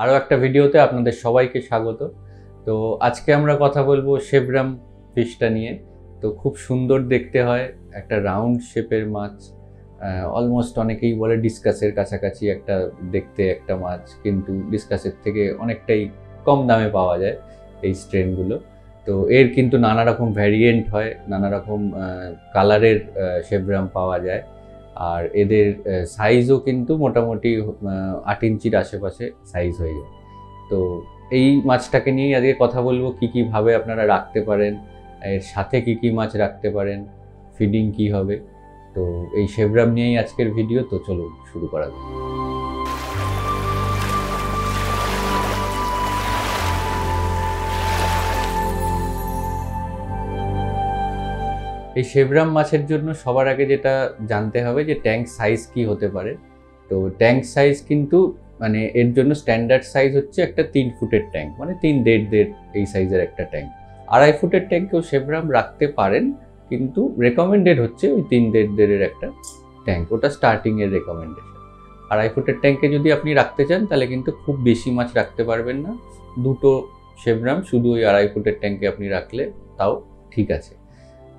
আরও একটা ভিডিওতে আপনাদের সবাইকে স্বাগত। তো আজকে আমরা কথা বলবো শেবরাম ফিশটা নিয়ে। তো খুব সুন্দর দেখতে হয়, একটা রাউন্ড শেপের মাছ। অলমোস্ট অনেকেই বলে ডিসকাসের কাছাকাছি একটা দেখতে একটা মাছ, কিন্তু ডিসকাসের থেকে অনেকটাই কম দামে পাওয়া যায় এই স্ট্রেনগুলো। তো এর কিন্তু নানা রকম ভ্যারিয়েন্ট হয়, নানা রকম কালারের শেবরাম পাওয়া যায়। আর এদের সাইজও কিন্তু মোটামুটি 8 ইঞ্চির আশেপাশে সাইজ হয়ে যায়। তো এই মাছটাকে নিয়েই আজকে কথা বলবো, কী কীভাবে আপনারা রাখতে পারেন, এর সাথে কী কী মাছ রাখতে পারেন, ফিডিং কী হবে। তো এই শেবরাম নিয়েই আজকের ভিডিও। তো চলুন শুরু করা যাক। এই শেবরাম মাছের জন্য সবার আগে যেটা জানতে হবে যে ট্যাঙ্ক সাইজ কি হতে পারে। তো ট্যাঙ্ক সাইজ কিন্তু মানে এর জন্য স্ট্যান্ডার্ড সাইজ হচ্ছে একটা 3 ফুটের ট্যাঙ্ক, মানে 3.5 এই সাইজের একটা ট্যাঙ্ক। 2.5 ফুটের ট্যাঙ্কেও শেবরাম রাখতে পারেন, কিন্তু রেকমেন্ডেড হচ্ছে ওই 3.5 একটা ট্যাঙ্ক, ওটা স্টার্টিংয়ের রেকমেন্ডেশন। 2.5 ফুটের ট্যাঙ্কে যদি আপনি রাখতে চান তাহলে কিন্তু খুব বেশি মাছ রাখতে পারবেন না। দুটো শেবরাম শুধু ওই 2.5 ফুটের ট্যাঙ্কে আপনি রাখলে তাও ঠিক আছে।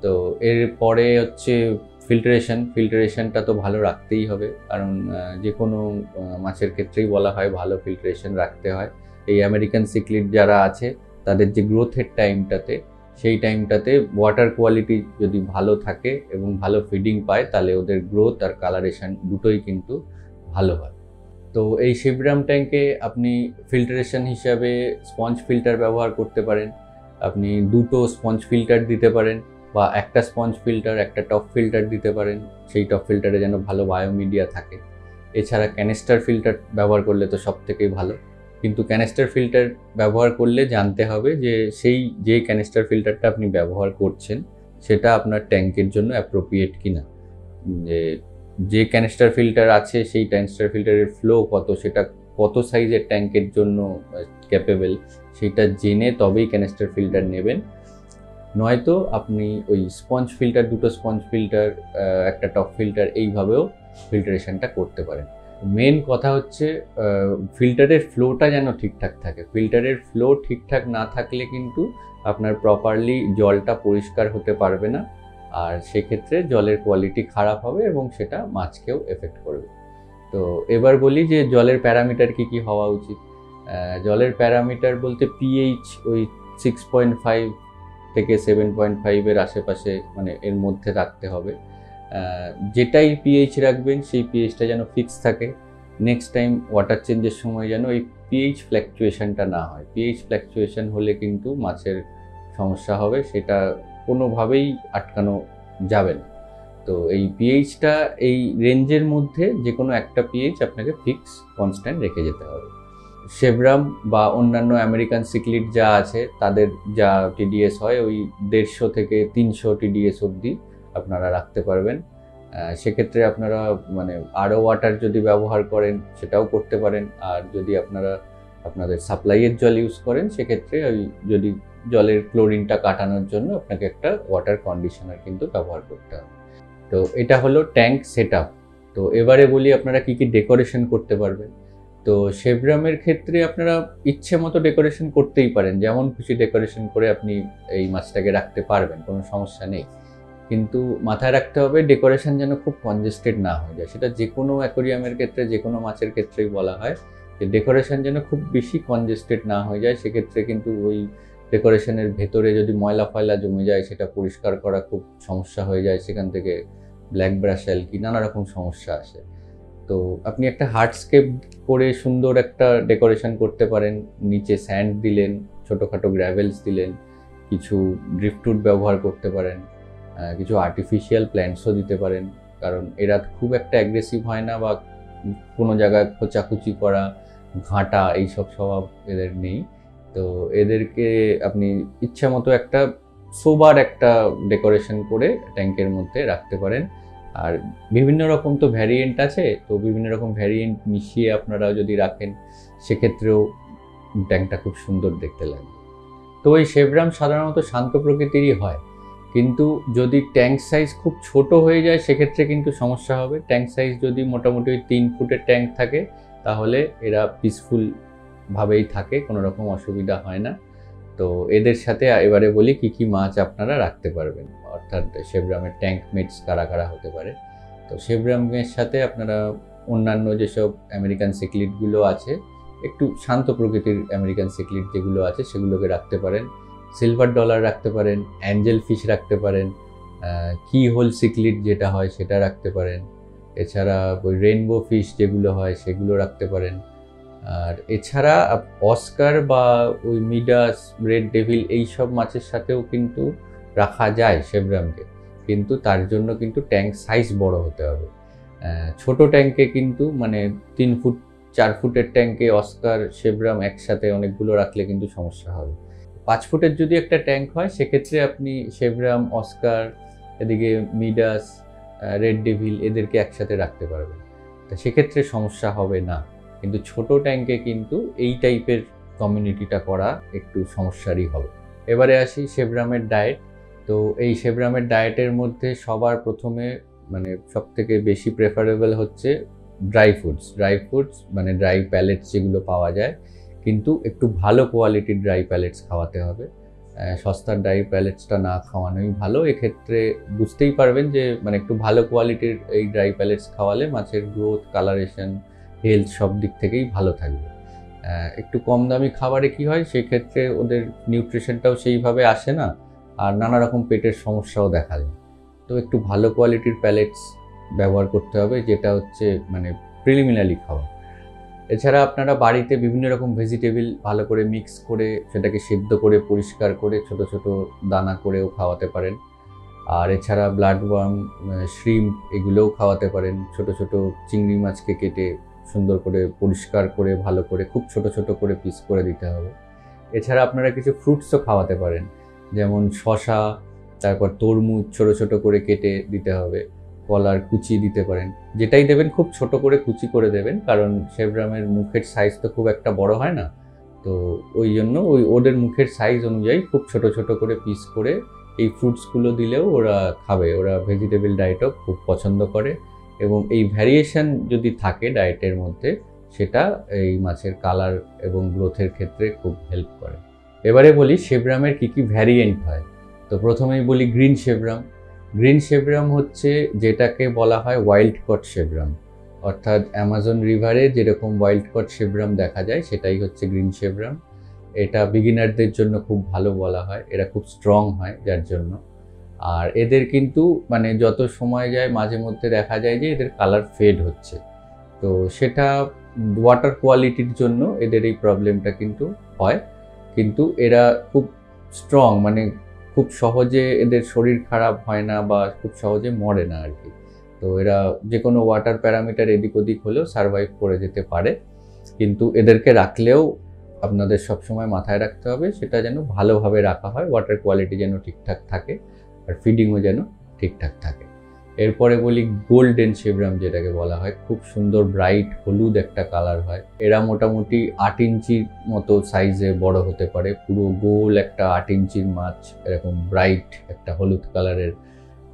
তো এরপরে হচ্ছে ফিল্টারেশনটা তো ভালো রাখতেই হবে, কারণ যে কোনো মাছের ক্ষেত্রেই বলা হয় ভালো ফিল্টারেশন রাখতে হয়। এই আমেরিকান সিক্লিড যারা আছে তাদের যে গ্রোথের সেই টাইমটাতে ওয়াটার কোয়ালিটি যদি ভালো থাকে এবং ভালো ফিডিং পায়, তাহলে ওদের গ্রোথ আর কালারেশন দুটোই কিন্তু ভালো হয়। তো এই শেবরাম ট্যাঙ্কে আপনি ফিল্টারেশন হিসাবে স্পঞ্জ ফিল্টার ব্যবহার করতে পারেন। আপনি দুটো স্পঞ্জ ফিল্টার দিতে পারেন, বা একটা স্পঞ্জ ফিল্টার একটা টপ ফিল্টার দিতে পারেন, সেই টপ ফিল্টারে যেন ভালো বায়োমিডিয়া থাকে। এছাড়া ক্যানিস্টার ফিল্টার ব্যবহার করলে তো সব থেকেই ভালো, কিন্তু ক্যানিস্টার ফিল্টার ব্যবহার করলে জানতে হবে যে যে ক্যানিস্টার ফিল্টারটা আপনি ব্যবহার করছেন সেটা আপনার ট্যাঙ্কের জন্য অ্যাপ্রোপ্রিয়েট কিনা। যে ক্যানিস্টার ফিল্টার আছে সেই ক্যানিস্টার ফিল্টারের ফ্লো কত, সেটা কত সাইজের ট্যাঙ্কের জন্য ক্যাপেবল, সেটা জেনে তবেই ক্যানিস্টার ফিল্টার নেবেন। নয়তো আপনি ওই দুটো স্পঞ্জ ফিল্টার একটা টপ ফিল্টার এইভাবেও ফিল্টারেশনটা করতে পারেন। মেন কথা হচ্ছে ফিল্টারের ফ্লোটা যেন ঠিকঠাক থাকে। ফিল্টারের ফ্লো ঠিকঠাক না থাকলে কিন্তু আপনার প্রপারলি জলটা পরিষ্কার হতে পারবে না, আর সেক্ষেত্রে জলের কোয়ালিটি খারাপ হবে এবং সেটা মাছকেও এফেক্ট করবে। তো এবার বলি যে জলের প্যারামিটার কি হওয়া উচিত। জলের প্যারামিটার বলতে পিএইচ ওই 6.5 থেকে 7.5 আশেপাশে, মানে এর মধ্যে রাখতে হবে। যেটাই পিএইচ রাখবেন সেই পিএইচটা যেন ফিক্স থাকে। নেক্সট টাইম ওয়াটার চেঞ্জের সময় যেন এই পিএইচ ফ্ল্যাকচুয়েশনটা না হয়। পিএইচ ফ্ল্যাকচুয়েশন হলে কিন্তু মাছের সমস্যা হবে, সেটা কোনোভাবেই আটকানো যাবে না। তো এই পিএইচটা এই রেঞ্জের মধ্যে যে কোনো একটা পিএইচ আপনাকে ফিক্স কনস্ট্যান্ট রেখে যেতে হবে। শেবরাম বা অন্যান্য আমেরিকান সিক্লিড যা আছে তাদের যা টিডিএস হয় ওই 150 থেকে 300 টিডিএস অবধি আপনারা রাখতে পারবেন। সেক্ষেত্রে আপনারা মানে আরও ওয়াটার যদি ব্যবহার করেন সেটাও করতে পারেন। আর যদি আপনারা আপনাদের সাপ্লাইয়ের জল ইউজ করেন সেক্ষেত্রে ওই যদি জলের ক্লোরিনটা কাটানোর জন্য আপনাকে একটা ওয়াটার কন্ডিশনার কিন্তু ব্যবহার করতে হবে। তো এটা হলো ট্যাঙ্ক সেট আপ। তো এবারে বলি আপনারা কি ডেকোরেশন করতে পারবেন। তো শেবরামের ক্ষেত্রে আপনারা ইচ্ছে মতো ডেকোরেশন করতেই পারেন, যেমন খুশি ডেকোরেশন করে আপনি এই মাছটাকে রাখতে পারবেন, কোনো সমস্যা নেই। কিন্তু মাথায় রাখতে হবে ডেকোরেশন যেন খুব কনজেস্টেড না হয়ে যায়। সেটা যে কোনো অ্যাকোরিয়ামের ক্ষেত্রে, যে কোনো মাছের ক্ষেত্রেই বলা হয় যে ডেকোরেশন যেন খুব বেশি কনজেস্টেড না হয়ে যায়। সেক্ষেত্রে কিন্তু ওই ডেকোরেশনের ভেতরে যদি ময়লা ফয়লা জমে যায় সেটা পরিষ্কার করা খুব সমস্যা হয়ে যায়, সেখান থেকে ব্ল্যাক ব্রাশ অ্যালকি নানা রকম সমস্যা আসে। তো আপনি একটা হার্ডস্কেপ করে সুন্দর একটা ডেকোরেশন করতে পারেন। নিচে স্যান্ড দিলেন, ছোটোখাটো গ্র্যাভেলস দিলেন, কিছু ড্রিফটউড ব্যবহার করতে পারেন, কিছু আর্টিফিশিয়াল প্ল্যান্টসও দিতে পারেন, কারণ এরা খুব একটা অ্যাগ্রেসিভ হয় না বা কোনো জায়গায় খোঁচাখুচি করা, ঘাঁটা এইসব স্বভাব এদের নেই। তো এদেরকে আপনি ইচ্ছা মতো একটা সোবার একটা ডেকোরেশন করে ট্যাঙ্কের মধ্যে রাখতে পারেন। আর বিভিন্ন রকম তো ভ্যারিয়েন্ট আছে, তো বিভিন্ন রকম ভ্যারিয়েন্ট মিশিয়ে আপনারা যদি রাখেন সেক্ষেত্রেও ট্যাঙ্কটা খুব সুন্দর দেখতে লাগবে। তো এই শেবরাম সাধারণত শান্ত প্রকৃতিরই হয়, কিন্তু যদি ট্যাঙ্ক সাইজ খুব ছোট হয়ে যায় সেক্ষেত্রে কিন্তু সমস্যা হবে। ট্যাঙ্ক সাইজ যদি মোটামুটি 3 ফুটের ট্যাঙ্ক থাকে তাহলে এরা পিসফুল ভাবেই থাকে, কোনো রকম অসুবিধা হয় না। তো এদের সাথে এবারে বলি কি কি মাছ আপনারা রাখতে পারবেন, অর্থাৎ শেবরামের ট্যাঙ্ক মেটস কারা কারা হতে পারে। তো শেবরামের সাথে আপনারা অন্যান্য যেসব আমেরিকান সিক্লিডগুলো আছে, একটু শান্ত প্রকৃতির আমেরিকান সিক্লিড যেগুলো আছে সেগুলোকে রাখতে পারেন। সিলভার ডলার রাখতে পারেন, অ্যাঞ্জেল ফিশ রাখতে পারেন, কি হোল সিক্লিড যেটা হয় সেটা রাখতে পারেন। এছাড়া ওই রেইনবো ফিশ যেগুলো হয় সেগুলো রাখতে পারেন। আর এছাড়া অস্কার বা ওই মিডাস, রেড ডেভিল এইসব মাছের সাথেও কিন্তু রাখা যায় শেবরামকে, কিন্তু তার জন্য কিন্তু ট্যাঙ্ক সাইজ বড় হতে হবে। ছোট ট্যাঙ্কে কিন্তু মানে 3 ফুট 4 ফুটের ট্যাঙ্কে অস্কার শেবরাম একসাথে অনেকগুলো রাখলে কিন্তু সমস্যা হবে। 5 ফুটের যদি একটা ট্যাঙ্ক হয় সেক্ষেত্রে আপনি শেবরাম, অস্কার, এদিকে মিডাস, রেড ডেভিল এদেরকে একসাথে রাখতে পারবেন, তা সেক্ষেত্রে সমস্যা হবে না। কিন্তু ছোট ট্যাঙ্কে কিন্তু এই টাইপের কমিউনিটিটা করা একটু সমস্যারই হবে। এবারে আসি শেবরামের ডায়েট। তো এই শেবরামের ডায়েটের মধ্যে সবার প্রথমে মানে সবথেকে বেশি প্রেফারেবল হচ্ছে ড্রাই ফ্রুটস মানে ড্রাই প্যালেটস যেগুলো পাওয়া যায়, কিন্তু একটু ভালো কোয়ালিটির ড্রাই প্যালেটস খাওয়াতে হবে। সস্তার ড্রাই প্যালেটসটা না খাওয়ানোই ভালো। এক্ষেত্রে বুঝতেই পারবেন যে মানে একটু ভালো কোয়ালিটির এই ড্রাই প্যালেটস খাওয়ালে মাছের গ্রোথ, কালারেশন, হেলথ সব দিক থেকেই ভালো থাকবে। একটু কম দামি খাবারে কি হয়, সেক্ষেত্রে ওদের নিউট্রিশনটাও সেইভাবে আসে না, আর নানা রকম পেটের সমস্যাও দেখা যায়। তো একটু ভালো কোয়ালিটির প্যালেটস ব্যবহার করতে হবে, যেটা হচ্ছে মানে প্রিলিমিনারি খাওয়া। এছাড়া আপনারা বাড়িতে বিভিন্ন রকম ভেজিটেবল ভালো করে মিক্স করে সেটাকে সেদ্ধ করে পরিষ্কার করে ছোট ছোট দানা করেও খাওয়াতে পারেন। আর এছাড়া ব্লাড ওয়ার্ম, শ্রিম্প এগুলোও খাওয়াতে পারেন। ছোট ছোট চিংড়ি মাছকে কেটে সুন্দর করে পরিষ্কার করে ভালো করে খুব ছোট ছোট করে পিস করে দিতে হবে। এছাড়া আপনারা কিছু ফ্রুটসও খাওয়াতে পারেন, যেমন শসা, তারপর তরমুজ ছোট ছোট করে কেটে দিতে হবে, কলার কুচি দিতে পারেন। যেটাই দেবেন খুব ছোট করে কুচি করে দেবেন, কারণ শেবরামের মুখের সাইজ তো খুব একটা বড় হয় না। তো ওই জন্য ওদের মুখের সাইজ অনুযায়ী খুব ছোট ছোট করে পিস করে এই ফ্রুটসগুলো দিলেও ওরা খাবে। ওরা ভেজিটেবল ডায়েটও খুব পছন্দ করে, এবং এই ভ্যারিয়েশন যদি থাকে ডায়েটের মধ্যে, সেটা এই মাছের কালার এবং গ্রোথের ক্ষেত্রে খুব হেল্প করে। এবারে বলি শেবরামের কী কী ভ্যারিয়েন্ট হয়। তো প্রথমেই বলি গ্রিন শেবরাম হচ্ছে যেটাকে বলা হয় ওয়াইল্ড কট শেবরাম, অর্থাৎ অ্যামাজন রিভারে যেরকম ওয়াইল্ড কট শেবরাম দেখা যায় সেটাই হচ্ছে গ্রিন শেবরাম। এটা বিগিনারদের জন্য খুব ভালো বলা হয়, এরা খুব স্ট্রং হয় যার জন্য। আর এদের কিন্তু মানে যত সময় যায় মাঝে মধ্যে দেখা যায় যে এদের কালার ফেড হচ্ছে, তো সেটা ওয়াটার কোয়ালিটির জন্য এদের এই প্রবলেমটা কিন্তু হয়। কিন্তু এরা খুব স্ট্রং, মানে খুব সহজে এদের শরীর খারাপ হয় না বা খুব সহজে মরে না আর কি। তো এরা যে কোনো ওয়াটার প্যারামিটার এদিক ওদিক হলেও সারভাইভ করে যেতে পারে। কিন্তু এদেরকে রাখলেও আপনাদের সবসময় মাথায় রাখতে হবে সেটা যেন ভালোভাবে রাখা হয়, ওয়াটার কোয়ালিটি যেন ঠিকঠাক থাকে, আর ফিডিংও যেন ঠিকঠাক থাকে। এরপরে বলি গোল্ডেন শেবরাম, যেটাকে বলা হয় খুব সুন্দর ব্রাইট হলুদ একটা কালার হয়। এরা মোটামুটি 8 ইঞ্চির মতো সাইজে বড় হতে পারে, পুরো গোল একটা 8 ইঞ্চির মাছ, এরকম ব্রাইট একটা হলুদ কালারের,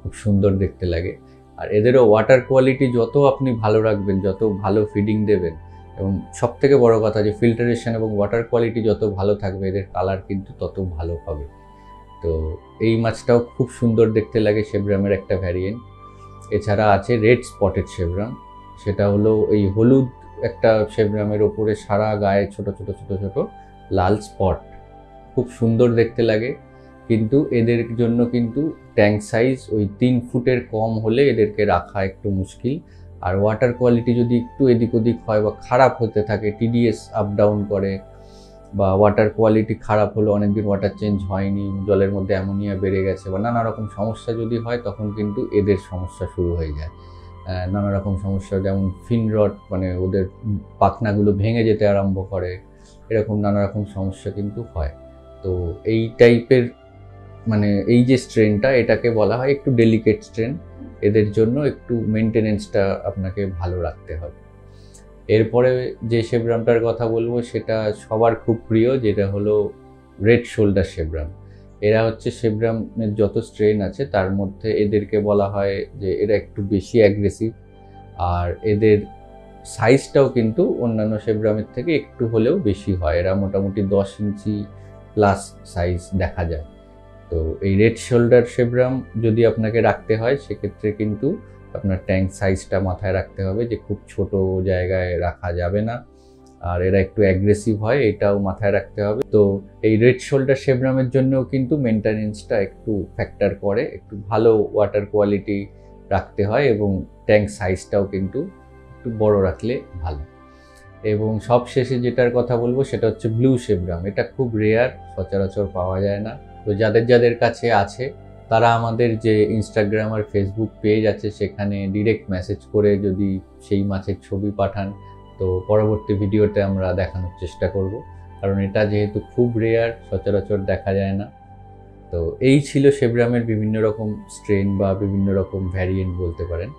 খুব সুন্দর দেখতে লাগে। আর এদেরও ওয়াটার কোয়ালিটি যত আপনি ভালো রাখবেন, যত ভালো ফিডিং দেবেন, এবং সব থেকে বড় কথা যে ফিল্টারেশন এবং ওয়াটার কোয়ালিটি যত ভালো থাকবে, এদের কালার কিন্তু তত ভালো হবে। তো এই মাছটাও খুব সুন্দর দেখতে লাগে, শেবরামের একটা ভ্যারিয়েন্ট। এছাড়া আছে রেড স্পটেড শেবরাম, সেটা হলো এই হলুদ একটা শেবরামের ওপরে সারা গায়ে ছোট ছোট ছোট ছোট লাল স্পট, খুব সুন্দর দেখতে লাগে। কিন্তু এদের জন্য কিন্তু ট্যাঙ্ক সাইজ ওই 3 ফুটের কম হলে এদেরকে রাখা একটু মুশকিল। আর ওয়াটার কোয়ালিটি যদি একটু এদিক ওদিক হয় বা খারাপ হতে থাকে, টিডিএস আপ ডাউন করে, বা ওয়াটার কোয়ালিটি খারাপ হলো, অনেকদিন ওয়াটার চেঞ্জ হয়নি, জলের মধ্যে অ্যামোনিয়া বেড়ে গেছে, বা নানা রকম সমস্যা যদি হয়, তখন কিন্তু এদের সমস্যা শুরু হয়ে যায়। নানা রকম সমস্যা, যেমন ফিন রট, মানে ওদের পাখনাগুলো ভেঙে যেতে আরম্ভ করে, এরকম নানা রকম সমস্যা কিন্তু হয়। তো এই টাইপের মানে এই যে স্ট্রেনটা, এটাকে বলা হয় একটু ডেলিকেট স্ট্রেন। এদের জন্য একটু মেনটেনেন্সটা আপনাকে ভালো রাখতে হবে। এরপরে যে শেবরামটার কথা বলবো সেটা সবার খুব প্রিয়, যেটা হলো রেড শোল্ডার শেবরাম। এরা হচ্ছে শেবরামের যত স্ট্রেন আছে তার মধ্যে এদেরকে বলা হয় যে এরা একটু বেশি অ্যাগ্রেসিভ। আর এদের সাইজটাও কিন্তু অন্যান্য শেবরামের থেকে একটু হলেও বেশি হয়। এরা মোটামুটি 10 ইঞ্চি প্লাস সাইজ দেখা যায়। তো এই রেড শোল্ডার শেবরাম যদি আপনাকে রাখতে হয় সেক্ষেত্রে কিন্তু আপনার ট্যাঙ্ক সাইজটা মাথায় রাখতে হবে যে খুব ছোট জায়গায় রাখা যাবে না, আর এরা একটু অ্যাগ্রেসিভ হয়, এটাও মাথায় রাখতে হবে। তো এই রেড শোল্ডার শেবরামের জন্যও কিন্তু মেনটেনেন্সটা একটু ফ্যাক্টর করে, একটু ভালো ওয়াটার কোয়ালিটি রাখতে হয় এবং ট্যাঙ্ক সাইজটাও কিন্তু একটু বড় রাখলে ভালো। এবং সবশেষে যেটার কথা বলবো সেটা হচ্ছে ব্লু শেবরাম। এটা খুব রেয়ার, সচরাচর পাওয়া যায় না। তো যাদের কাছে আছে তারা আমাদের যে ইনস্টাগ্রাম আর ফেসবুক পেজ আছে সেখানে ডিরেক্ট মেসেজ করে যদি সেই মাছের ছবি পাঠান, তো পরবর্তী ভিডিওতে আমরা দেখানোর চেষ্টা করব, কারণ এটা যেহেতু খুব রেয়ার, সচরাচর দেখা যায় না। তো এই ছিল শেবরামের বিভিন্ন রকম স্ট্রেন বা বিভিন্ন রকম ভ্যারিয়েন্ট বলতে পারেন।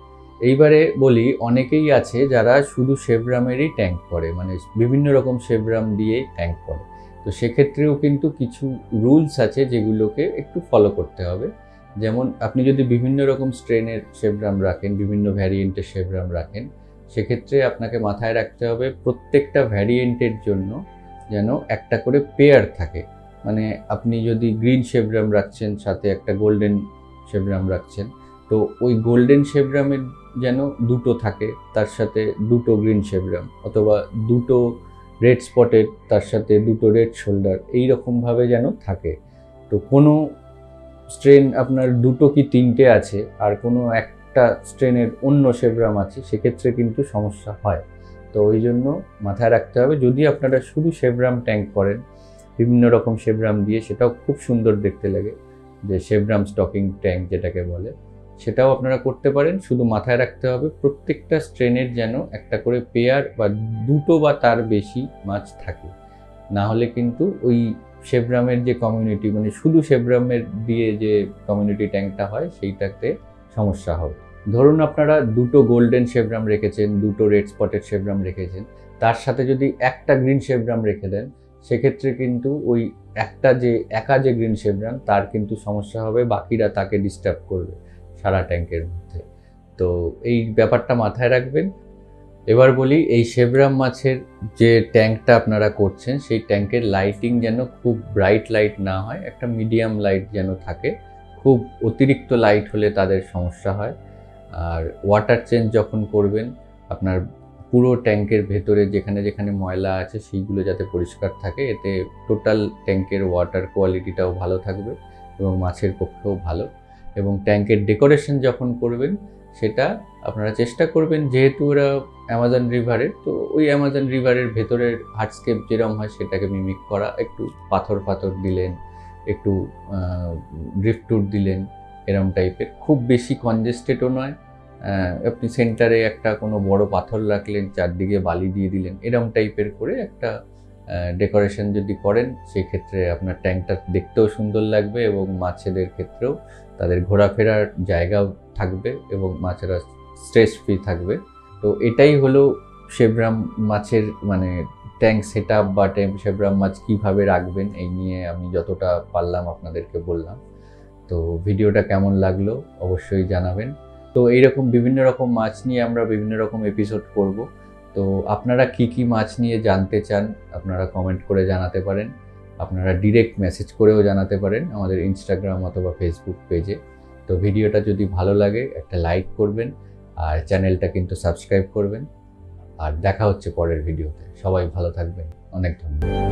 এইবারে বলি, অনেকেই আছে যারা শুধু শেবরামেরই ট্যাঙ্ক করে, মানে বিভিন্ন রকম শেবরাম দিয়ে ট্যাঙ্ক করে। তো সেক্ষেত্রেও কিন্তু কিছু রুলস আছে যেগুলোকে একটু ফলো করতে হবে। যেমন আপনি যদি বিভিন্ন রকম স্ট্রেনের শেবরাম রাখেন, বিভিন্ন ভ্যারিয়েন্টের শেবরাম রাখেন, সেক্ষেত্রে আপনাকে মাথায় রাখতে হবে প্রত্যেকটা ভ্যারিয়েন্টের জন্য যেন একটা করে পেয়ার থাকে। মানে আপনি যদি গ্রিন শেবরাম রাখছেন, সাথে একটা গোল্ডেন শেবরাম রাখছেন, তো ওই গোল্ডেন শেবরামের যেন দুটো থাকে, তার সাথে দুটো গ্রিন শেবরাম, অথবা দুটো রেড স্পটেড, তার সাথে দুটো রেড শোল্ডার, এইরকমভাবে যেন থাকে। তো কোনো স্ট্রেন আপনার দুটো কি তিনটে আছে আর কোনো একটা স্ট্রেনের অন্য শেবরাম আছে, সেক্ষেত্রে কিন্তু সমস্যা হয়। তো ওই জন্য মাথায় রাখতে হবে, যদি আপনারা শুধু শেবরাম ট্যাঙ্ক করেন বিভিন্ন রকম শেবরাম দিয়ে, সেটাও খুব সুন্দর দেখতে লাগে, যে শেবরাম স্টকিং ট্যাঙ্ক যেটাকে বলে, সেটাও আপনারা করতে পারেন। শুধু মাথায় রাখতে হবে প্রত্যেকটা স্ট্রেনের যেন একটা করে পেয়ার বা দুটো বা তার বেশি মাছ থাকে, না হলে কিন্তু ওই শেবরামের যে কমিউনিটি, মানে শুধু শেবরামের দিয়ে যে কমিউনিটি ট্যাঙ্কটা হয় সেইটাতে সমস্যা হবে। ধরুন আপনারা দুটো গোল্ডেন শেবরাম রেখেছেন, দুটো রেড স্পটেড শেবরাম রেখেছেন, তার সাথে যদি একটা গ্রিন শেবরাম রেখে দেন, সেক্ষেত্রে কিন্তু ওই একা যে গ্রিন শেবরাম তার কিন্তু সমস্যা হবে, বাকিরা তাকে ডিস্টার্ব করবে সারা ট্যাঙ্কের মধ্যে। তো এই ব্যাপারটা মাথায় রাখবেন। এবার বলি, এই শেবরাম মাছের যে ট্যাঙ্কটা আপনারা করছেন সেই ট্যাঙ্কের লাইটিং যেন খুব ব্রাইট লাইট না হয়, একটা মিডিয়াম লাইট যেন থাকে। খুব অতিরিক্ত লাইট হলে তাদের সমস্যা হয়। আর ওয়াটার চেঞ্জ যখন করবেন, আপনার পুরো ট্যাঙ্কের ভেতরে যেখানে যেখানে ময়লা আছে সেইগুলো যাতে পরিষ্কার থাকে, এতে টোটাল ট্যাঙ্কের ওয়াটার কোয়ালিটিটাও ভালো থাকবে এবং মাছের পক্ষেও ভালো। এবং ট্যাঙ্কের ডেকোরেশন যখন করবেন সেটা আপনারা চেষ্টা করবেন, যেহেতু ওরা অ্যামাজন রিভারের, তো ওই অ্যামাজন রিভারের ভেতরের হার্টস্কেপ যেরকম হয় সেটাকে মিমিক করা। একটু পাথর দিলেন, একটু ড্রিফটুট দিলেন, এরম টাইপের, খুব বেশি কনজেস্টেডও নয়। আপনি সেন্টারে একটা কোনো বড় পাথর রাখলেন, চারদিকে বালি দিয়ে দিলেন, এরম টাইপের করে একটা ডেকোরেশন যদি করেন, সেক্ষেত্রে আপনার ট্যাঙ্কটা দেখতেও সুন্দর লাগবে এবং মাছেদের ক্ষেত্রেও তাদের ঘোরাফেরার জায়গাও থাকবে এবং মাছেরা স্ট্রেস ফ্রি থাকবে। তো এটাই হলো শেবরাম মাছের মানে ট্যাঙ্ক সেট আপ বা শেবরাম মাছ কীভাবে রাখবেন, এই নিয়ে আমি যতটা পারলাম আপনাদেরকে বললাম। তো ভিডিওটা কেমন লাগলো অবশ্যই জানাবেন। তো এইরকম বিভিন্ন রকম মাছ নিয়ে আমরা বিভিন্ন রকম এপিসোড করব। তো আপনারা কি মাছ নিয়ে জানতে চান আপনারা কমেন্ট করে জানাতে পারেন। আপনারা ডিরেক্ট মেসেজ করেও জানাতে পারেন আমাদের ইনস্টাগ্রাম অথবা ফেসবুক পেজে। তো ভিডিওটা যদি ভালো লাগে একটা লাইক করবেন, আর চ্যানেলটা কিন্তু সাবস্ক্রাইব করবেন। আর দেখা হচ্ছে পরের ভিডিওতে। সবাই ভালো থাকবেন, অনেক ধন্যবাদ।